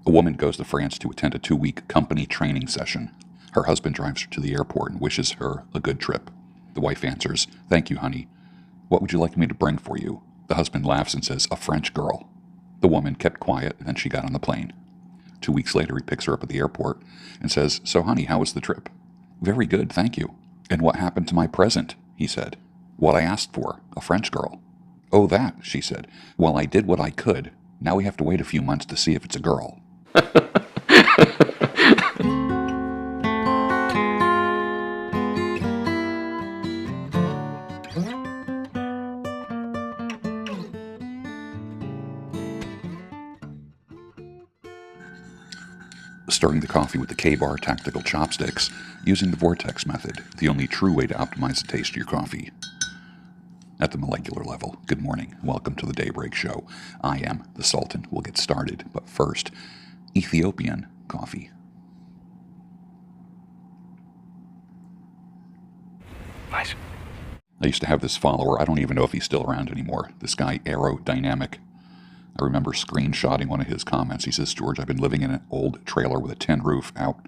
A woman goes to France to attend a 2-week company training session. Her husband drives her to the airport and wishes her a good trip. The wife answers, "Thank you, honey. What would you like me to bring for you?" The husband laughs and says, "A French girl." The woman kept quiet, and then she got on the plane. 2 weeks later, he picks her up at the airport and says, "So, honey, how was the trip?" "Very good, thank you." "And what happened to my present?" he said. "What I asked for, a French girl." "Oh, that," she said. "Well, I did what I could. Now we have to wait a few months to see if it's a girl." Stirring the coffee with the K-Bar tactical chopsticks, using the vortex method, the only true way to optimize the taste of your coffee. At the molecular level, good morning. Welcome to the Daybreak Show. I am the Sultan. We'll get started, but first, Ethiopian coffee. Nice. I used to have this follower. I don't even know if he's still around anymore. This guy, Aerodynamic. I remember screenshotting one of his comments. He says, "George, I've been living in an old trailer with a tin roof out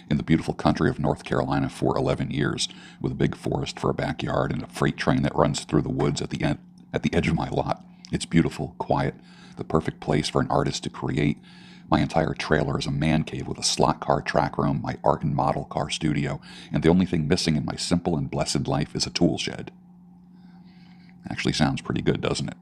in the beautiful country of North Carolina for 11 years, with a big forest for a backyard and a freight train that runs through the woods at the edge of my lot. It's beautiful, quiet, the perfect place for an artist to create. My entire trailer is a man cave with a slot car track room, my art and model car studio, and the only thing missing in my simple and blessed life is a tool shed." Actually sounds pretty good, doesn't it?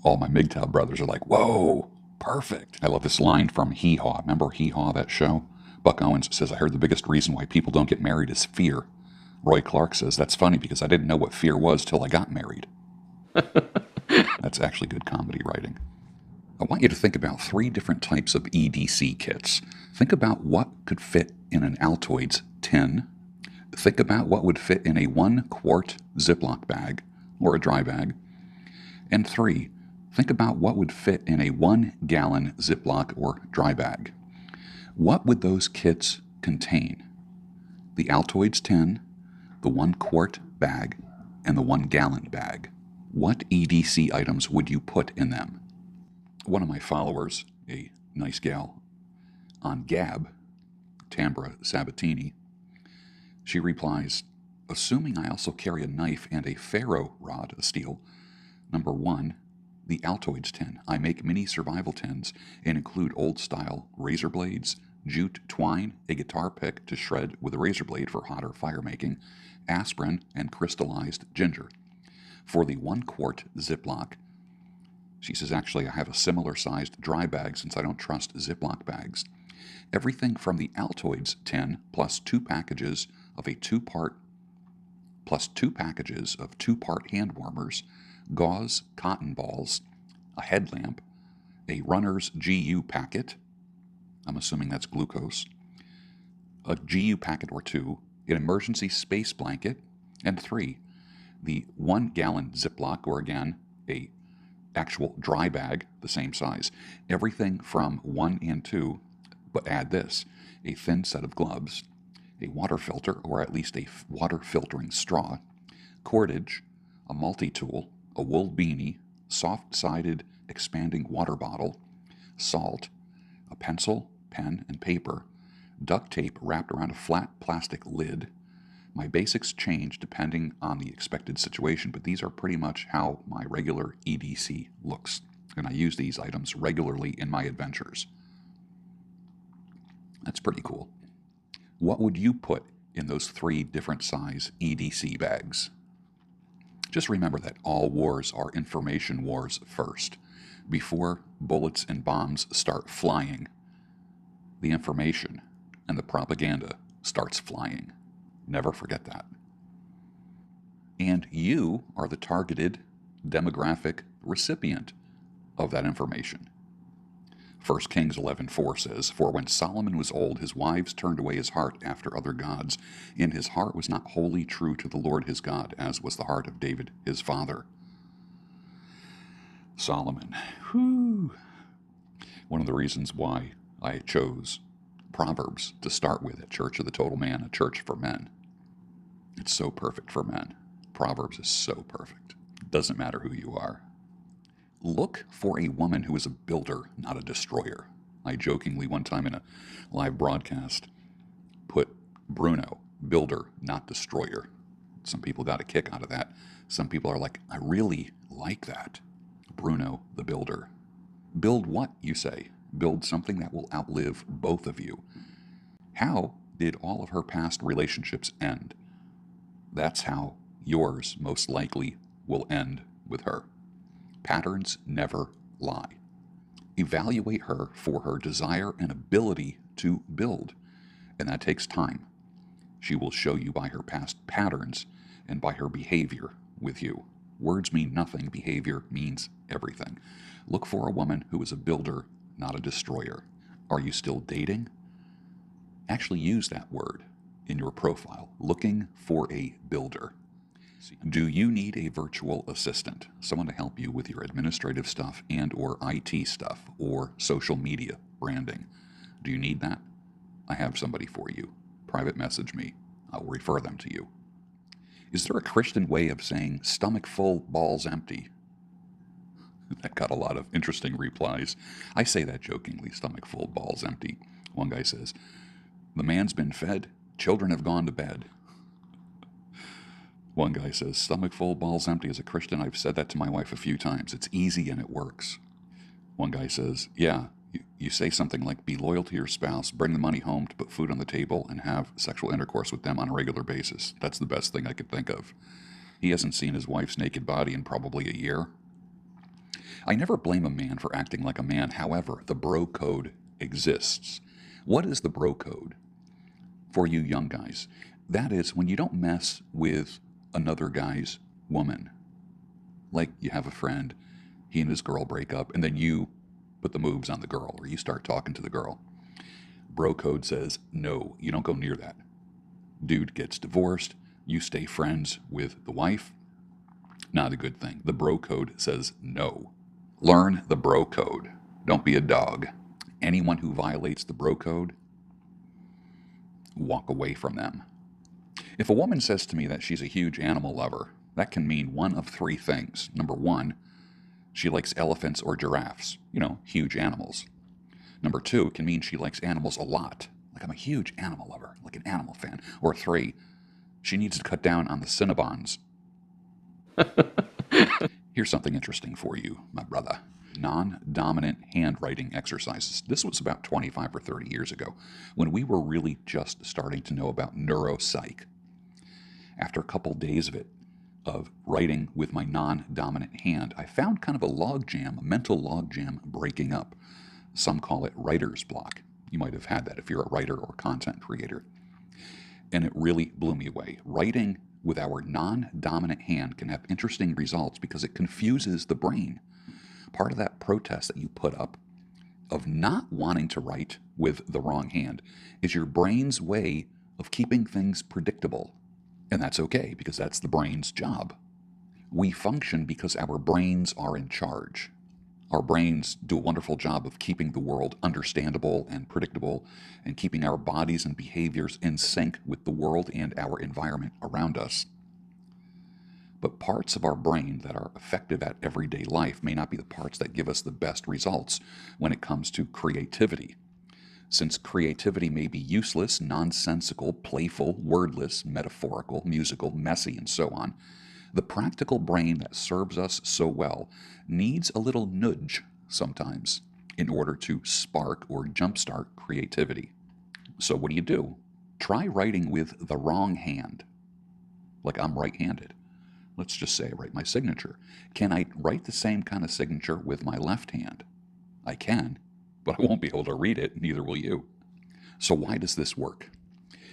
All my MGTOW brothers are like, "Whoa, perfect." I love this line from Hee Haw. Remember Hee Haw, that show? Buck Owens says, "I heard the biggest reason why people don't get married is fear." Roy Clark says, "That's funny because I didn't know what fear was till I got married." That's actually good comedy writing. I want you to think about 3 different types of EDC kits. Think about what could fit in an Altoids tin. Think about what would fit in a 1-quart Ziploc bag or a dry bag. And 3, think about what would fit in a 1-gallon Ziploc or dry bag. What would those kits contain? The Altoids tin, the 1-quart bag, and the 1-gallon bag. What EDC items would you put in them? One of my followers, a nice gal, on Gab, Tambra Sabatini, she replies, "Assuming I also carry a knife and a ferro rod, a steel, number 1, the Altoids tin. I make mini survival tins and include old-style razor blades, jute twine, a guitar pick to shred with a razor blade for hotter fire making, aspirin, and crystallized ginger. For the 1-quart Ziploc," she says, "actually I have a similar-sized dry bag since I don't trust Ziploc bags. Everything from the Altoids tin plus 2 packages of 2-part hand warmers, gauze cotton balls, a headlamp, a runner's GU packet," I'm assuming that's glucose, "a GU packet or 2, an emergency space blanket, and 3, the 1-gallon Ziploc, or again, a actual dry bag, the same size. Everything from 1 and 2, but add this, a thin set of gloves, a water filter, or at least a water filtering straw, cordage, a multi-tool, a wool beanie, soft-sided expanding water bottle, salt, a pencil, pen, and paper, duct tape wrapped around a flat plastic lid. My basics change depending on the expected situation, but these are pretty much how my regular EDC looks, and I use these items regularly in my adventures." That's pretty cool. What would you put in those 3 different size EDC bags? Just remember that all wars are information wars first. Before bullets and bombs start flying, the information and the propaganda starts flying. Never forget that. And you are the targeted demographic recipient of that information. 1 Kings 11:4 says, "For when Solomon was old, his wives turned away his heart after other gods, and his heart was not wholly true to the Lord his God, as was the heart of David his father." Solomon. Whew. One of the reasons why I chose Proverbs to start with at Church of the Total Man, a church for men. It's so perfect for men. Proverbs is so perfect. It doesn't matter who you are. Look for a woman who is a builder, not a destroyer. I jokingly one time in a live broadcast put Bruno, builder, not destroyer. Some people got a kick out of that. Some people are like, I really like that. Bruno, the builder. Build what, you say? Build something that will outlive both of you. How did all of her past relationships end? That's how yours most likely will end with her. Patterns never lie. Evaluate her for her desire and ability to build, and that takes time. She will show you by her past patterns and by her behavior with you. Words mean nothing, behavior means everything. Look for a woman who is a builder, not a destroyer. Are you still dating? Actually use that word in your profile, looking for a builder. Do you need a virtual assistant, someone to help you with your administrative stuff and or IT stuff or social media branding? Do you need that? I have somebody for you. Private message me. I'll refer them to you. Is there a Christian way of saying stomach full, balls empty? That got a lot of interesting replies. I say that jokingly, stomach full, balls empty. One guy says, the man's been fed, children have gone to bed. One guy says, stomach full, balls empty. As a Christian, I've said that to my wife a few times. It's easy and it works. One guy says, yeah, you say something like, be loyal to your spouse, bring the money home to put food on the table, and have sexual intercourse with them on a regular basis. That's the best thing I could think of. He hasn't seen his wife's naked body in probably a year. I never blame a man for acting like a man. However, the bro code exists. What is the bro code? For you young guys, that is when you don't mess with another guy's woman. Like you have a friend, he and his girl break up, and then you put the moves on the girl, or you start talking to the girl. Bro code says, no, you don't go near that. Dude gets divorced, you stay friends with the wife. Not a good thing. The bro code says no. Learn the bro code. Don't be a dog. Anyone who violates the bro code, walk away from them. If a woman says to me that she's a huge animal lover, that can mean one of three things. Number one, she likes elephants or giraffes, huge animals. Number two, it can mean she likes animals a lot. Like, I'm a huge animal lover, like an animal fan. Or three, she needs to cut down on the Cinnabons. Here's something interesting for you, my brother. Non-dominant handwriting exercises. This was about 25 or 30 years ago, when we were really just starting to know about neuropsych. After a couple days of writing with my non-dominant hand, I found kind of a mental logjam breaking up. Some call it writer's block. You might have had that if you're a writer or content creator. And it really blew me away. Writing with our non-dominant hand can have interesting results because it confuses the brain. Part of that protest that you put up of not wanting to write with the wrong hand is your brain's way of keeping things predictable. And that's okay, because that's the brain's job. We function because our brains are in charge. Our brains do a wonderful job of keeping the world understandable and predictable and keeping our bodies and behaviors in sync with the world and our environment around us. But parts of our brain that are effective at everyday life may not be the parts that give us the best results when it comes to creativity. Since creativity may be useless, nonsensical, playful, wordless, metaphorical, musical, messy, and so on, the practical brain that serves us so well needs a little nudge sometimes in order to spark or jumpstart creativity. So what do? Try writing with the wrong hand. Like, I'm right-handed. Let's just say I write my signature. Can I write the same kind of signature with my left hand? I can, but I won't be able to read it, neither will you. So why does this work?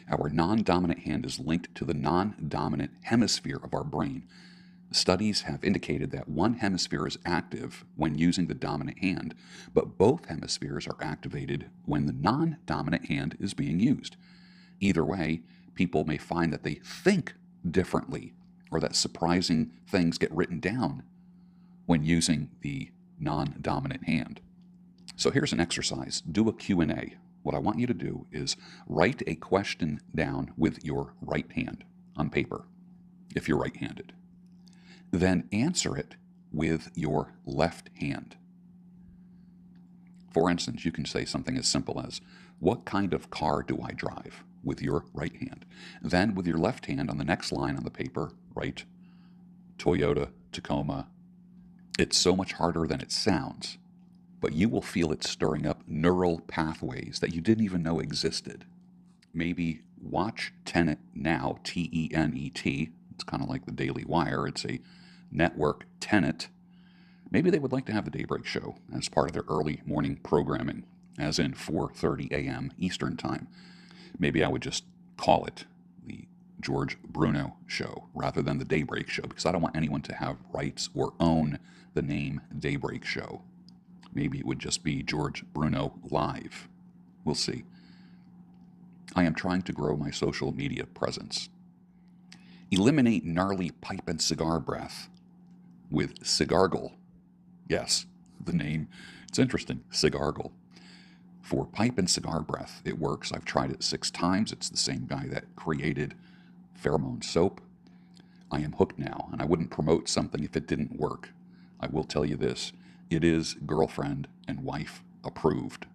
Our non-dominant hand is linked to the non-dominant hemisphere of our brain. Studies have indicated that one hemisphere is active when using the dominant hand, but both hemispheres are activated when the non-dominant hand is being used. Either way, people may find that they think differently, or that surprising things get written down when using the non-dominant hand. So here's an exercise. Do a Q&A. What I want you to do is write a question down with your right hand on paper, if you're right-handed. Then answer it with your left hand. For instance, you can say something as simple as, "What kind of car do I drive?" with your right hand. Then with your left hand on the next line on the paper, write Toyota Tacoma. It's so much harder than it sounds, but you will feel it stirring up neural pathways that you didn't even know existed. Maybe watch Tenet now, T-E-N-E-T. It's kind of like the Daily Wire. It's a network Tenet. Maybe they would like to have the Daybreak Show as part of their early morning programming, as in 4:30 a.m. Eastern Time. Maybe I would just call it the George Bruno Show rather than the Daybreak Show, because I don't want anyone to have rights or own the name Daybreak Show. Maybe it would just be George Bruno Live. We'll see. I am trying to grow my social media presence. Eliminate gnarly pipe and cigar breath with Cigargle. Yes, the name. It's interesting, Cigargle. For pipe and cigar breath, it works. I've tried it 6 times. It's the same guy that created Pheromone soap. I am hooked now, and I wouldn't promote something if it didn't work. I will tell you this. It is girlfriend and wife approved.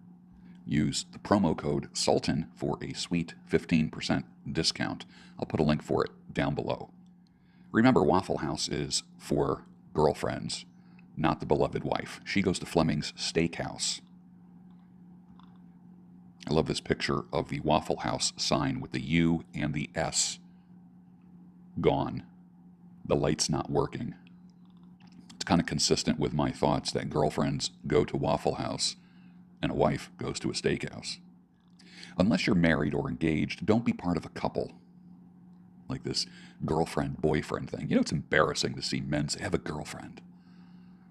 Use the promo code SULTAN for a sweet 15% discount. I'll put a link for it down below. Remember, Waffle House is for girlfriends, not the beloved wife. She goes to Fleming's Steakhouse. I love this picture of the Waffle House sign with the U and the S gone. The light's not working. It's kind of consistent with my thoughts that girlfriends go to Waffle House and a wife goes to a steakhouse. Unless you're married or engaged, don't be part of a couple. Like this girlfriend-boyfriend thing. You know, it's embarrassing to see men say, "I have a girlfriend."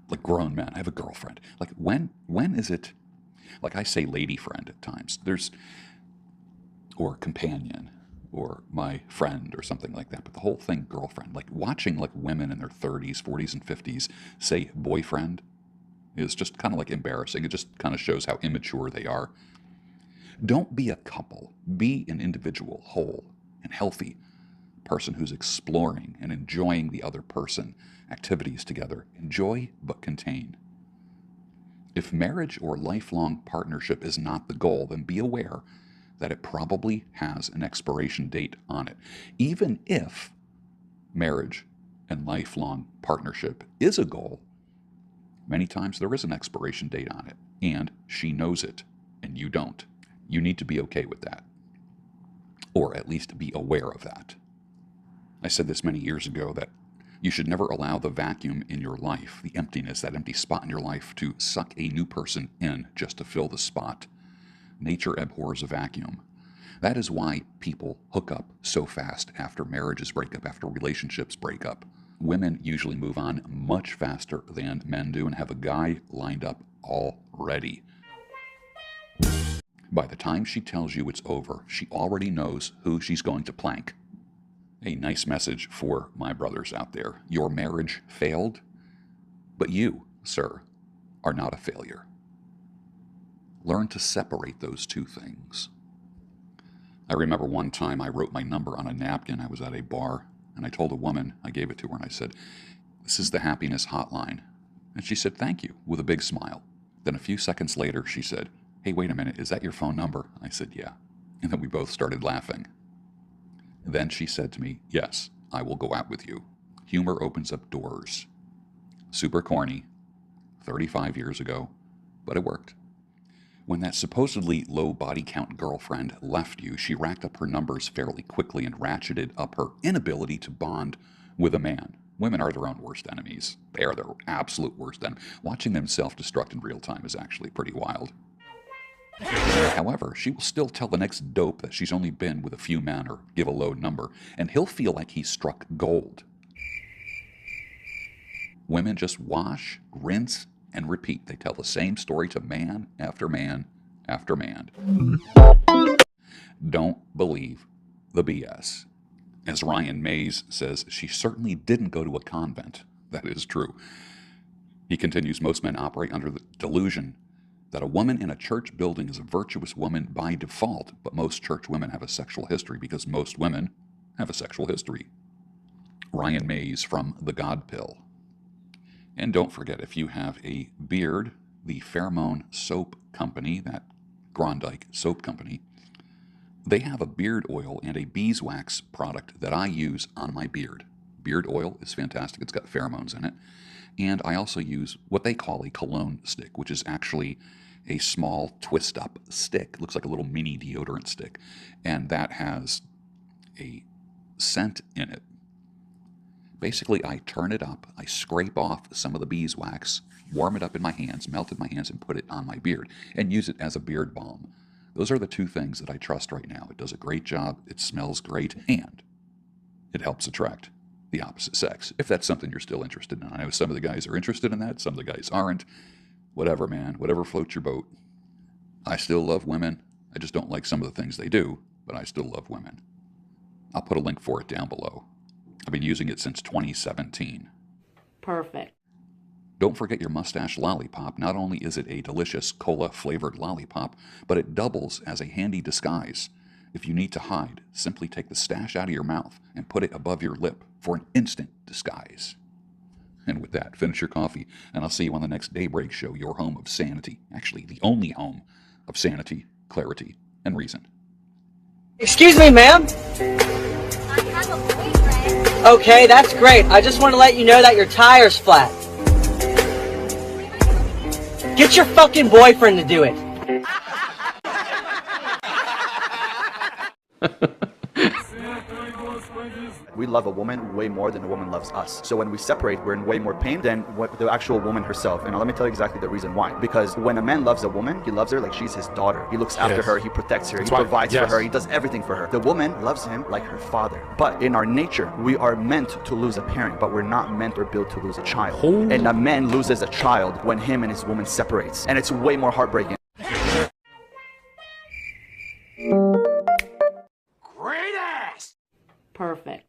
Like grown men, "I have a girlfriend." Like when is it? Like I say lady friend at times. Or companion, or my friend, or something like that. But the whole thing, girlfriend. Like watching like women in their 30s, 40s, and 50s say boyfriend is just kind of like embarrassing. It just kind of shows how immature they are. Don't be a couple. Be an individual, whole, and healthy person who's exploring and enjoying the other person, activities together. Enjoy but contain. If marriage or lifelong partnership is not the goal, then be aware that it probably has an expiration date on it. Even if marriage and lifelong partnership is a goal, many times there is an expiration date on it, and she knows it, and you don't. You need to be okay with that, or at least be aware of that. I said this many years ago that you should never allow the vacuum in your life, the emptiness, that empty spot in your life, to suck a new person in just to fill the spot. Nature abhors a vacuum. That is why people hook up so fast after marriages break up, after relationships break up. Women usually move on much faster than men do and have a guy lined up already. By the time she tells you it's over, she already knows who she's going to plank. A nice message for my brothers out there. Your marriage failed, but you, sir, are not a failure. Learn to separate those two things. I remember one time I wrote my number on a napkin. I was at a bar, and I told a woman, I gave it to her, and I said, "This is the happiness hotline." And she said, "Thank you," with a big smile. Then a few seconds later, she said, "Hey, wait a minute, is that your phone number?" I said, "Yeah." And then we both started laughing. Then she said to me, "Yes, I will go out with you." Humor opens up doors. Super corny, 35 years ago, but it worked. When that supposedly low body count girlfriend left you, she racked up her numbers fairly quickly and ratcheted up her inability to bond with a man. Women are their own worst enemies. They are their absolute worst enemy. Watching them self-destruct in real time is actually pretty wild. However, she will still tell the next dope that she's only been with a few men or give a low number, and he'll feel like he's struck gold. Women just wash, rinse, and repeat. They tell the same story to man after man after man. Don't believe the BS. As Ryan Mays says, she certainly didn't go to a convent. That is true. He continues, most men operate under the delusion that a woman in a church building is a virtuous woman by default, but most church women have a sexual history because most women have a sexual history. Ryan Mays from The God Pill. And don't forget, if you have a beard the Pheromone soap company, that Grondike soap company, they have a beard oil and a beeswax product that I use on my beard. Beard oil is fantastic. It's got pheromones in it. And I also use what they call a cologne stick, which is actually a small twist-up stick. It looks like a little mini deodorant stick. And that has a scent in it. Basically, I turn it up, I scrape off some of the beeswax, warm it up in my hands, melt it in my hands, and put it on my beard, and use it as a beard balm. Those are the two things that I trust right now. It does a great job, it smells great, and it helps attract the opposite sex, if that's something you're still interested in. I know some of the guys are interested in that, some of the guys aren't. Whatever, man, whatever floats your boat. I still love women. I just don't like some of the things they do, but I still love women. I'll put a link for it down below. I've been using it since 2017. Perfect. Don't forget your mustache lollipop. Not only is it a delicious cola-flavored lollipop, but it doubles as a handy disguise. If you need to hide, simply take the stash out of your mouth and put it above your lip for an instant disguise. And with that, finish your coffee, and I'll see you on the next Daybreak Show, your home of sanity. Actually, the only home of sanity, clarity, and reason. Excuse me, ma'am? I have a boyfriend. Okay, that's great. I just want to let you know that your tire's flat. Get your fucking boyfriend to do it. We love a woman way more than a woman loves us. So when we separate, we're in way more pain than what the actual woman herself. And let me tell you exactly the reason why. Because when a man loves a woman, he loves her like she's his daughter. He looks after her, he protects her, he provides for her, he does everything for her. The woman loves him like her father. But in our nature, we are meant to lose a parent, but we're not meant or built to lose a child. And a man loses a child when him and his woman separates. And it's way more heartbreaking. Perfect.